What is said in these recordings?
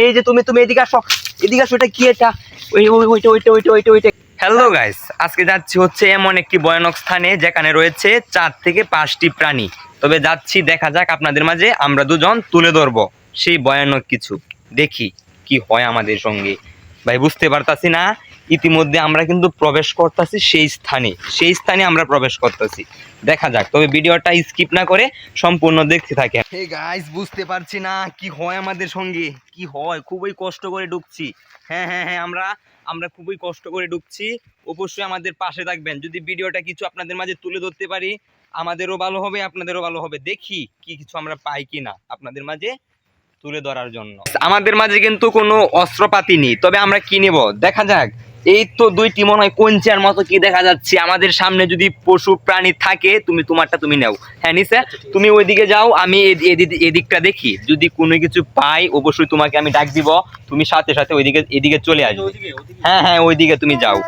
এই যে তুমি তুমি এদিকে আসো, এদিকে আসো। এটা কি? এটা ওইটা। হ্যালো গাইস, আজকে যাচ্ছি হচ্ছে এমন একটি ভয়ানক স্থানে যেখানে রয়েছে 4 থেকে 5টি প্রাণী। তবে যাচ্ছি, দেখা যাক আপনাদের মাঝে আমরা দুজন তুলে ধরবো সেই ভয়ানক কিছু। দেখি কি হয় আমাদের সঙ্গে। ভাই বুঝতে পারতাছি না, ইতিমধ্যে আমরা কিন্তু প্রবেশ করতেছি সেই স্থানে আমরা প্রবেশ করতেছি। দেখা যাক, তবে ভিডিওটা স্কিপ না করে সম্পূর্ণ দেখতে থাকেন। হে গাইস, বুঝতে পারছি না কি হয় আমাদের সঙ্গে, কি হয়। খুবই কষ্ট করে ঢুকছি। হ্যাঁ, আমরা খুবই কষ্ট করে ঢুকছি। অবশ্যই আমাদের পাশে থাকবেন। যদি ভিডিওটা কিছু আপনাদের মাঝে তুলে ধরতে পারি, আমাদেরও ভালো হবে, আপনাদেরও ভালো হবে। দেখি কি কিছু আমরা পাই কিনা আপনাদের মাঝে তুলে ধরার জন্য। আমাদের মাঝে কিন্তু কোনো অস্ত্রপাতি নেই, তবে আমরা কি নেব দেখা যাক। এই তো 2টি মনে হয় কঞ্চার মতো কি দেখা যাচ্ছে। আমাদের সামনে যদি পশু প্রাণী থাকে, তুমি তোমারটা তুমি নাও। হ্যাঁ নিসা, তুমি ওইদিকে যাও, আমি এদিকটা দেখি। যদি কোনো কিছু পাই অবশ্যই তোমাকে আমি ডাক দিব, তুমি সাথে সাথে এদিকে চলে আসবে। হ্যাঁ, ওইদিকে তুমি যাও,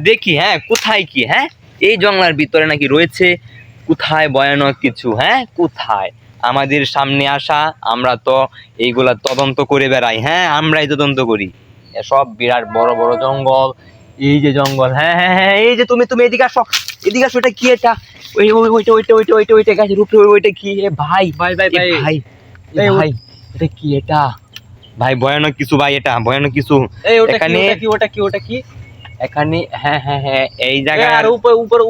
দেখি হ্যাঁ কোথায় কি। হ্যাঁ, এই জঙ্গলার ভিতরে নাকি রয়েছে কোথায় ভয়ানক কিছু। হ্যাঁ, কোথায় আমাদের সামনে আসা, আমরা তো এইগুলা তদন্ত করে বেড়াই। হ্যাঁ, আমরাই তদন্ত করি। এসব বিরাট বড় বড় জঙ্গল, এই যে জঙ্গল। হ্যাঁ, এই যে তুমি তুমি এদিকে আসো, এদিকে আসো। এটা কি? এটা ওইটা গাছের উপরে ওইটা কি? এ ভাই এটা কি? এটা ভাই ভয়ানক কিছু, ভাই এটা ভয়ানক কিছু। এখানে ওটা কি? এখানে হ্যাঁ, এই জায়গা। আর উপরে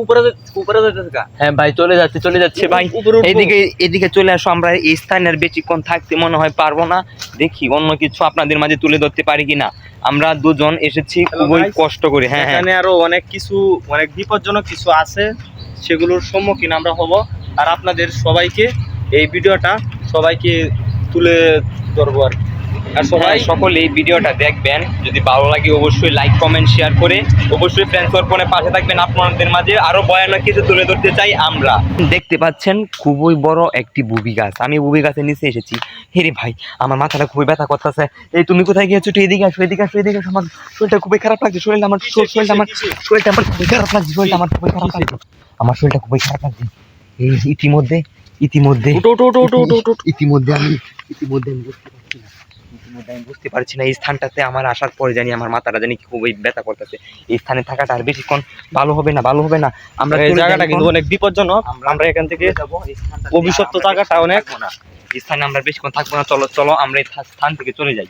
হ্যাঁ ভাই, চলে যাচ্ছে ভাই। এদিকে চলে আসো। আমরা এই স্থানের বেশিক্ষণ থাকতে মনে হয় পারবো না। দেখি অন্য কিছু আপনাদের মাঝে তুলে ধরতে পারি কিনা। আমরা দুজন এসেছি খুবই কষ্ট করে। হ্যাঁ, এখানে আরো অনেক বিপজ্জনক কিছু আছে, সেগুলোর সম্মুখীন আমরা হব। আর আপনাদের সবাইকে এই ভিডিওটা সবাইকে তুলে ধরবো আর সবাই সকলে এই ভিডিওটা দেখবেন। যদি ভালো লাগে অবশ্যই লাইক কমেন্ট শেয়ার করে অবশ্যই ফ্রেন্ড সার্কেলের পাশে থাকবেন। আপনাদের মাঝে আরো ভয়ানক কিছু তুলে ধরতে চাই আমরা। দেখতে পাচ্ছেন খুবই বড় একটি বুবি গাছ। আমি বুবি গাছের নিচে এসেছি। হেরে ভাই, আমার মাথাটা খুবই ব্যথা করতেছে। এই তুমি কোথায় গিয়েছো? এদিকে আসো। আমার শরীরটা খুবই খারাপ লাগছে। শরীরটা আমার খুবই খারাপ লাগছে। আমার শরীরটা খুবই খারাপ লাগছে। এই ইতিমধ্যে আমি বুঝতে পারছি না এই স্থানটাতে আমার আসার পরে জানি আমার মাথাটা জানি খুবই ব্যথা করতেছে। এই স্থানে থাকাটা আর বেশিক্ষণ ভালো হবে না। আমরা এই জায়গাটা কিন্তু অনেক বিপজ্জনক। আমরা এখান থেকে অভিশপ্ত জায়গাটা অনেক। এই স্থানে আমরা বেশিক্ষণ থাকবো না। চলো আমরা এই স্থান থেকে চলে যাই।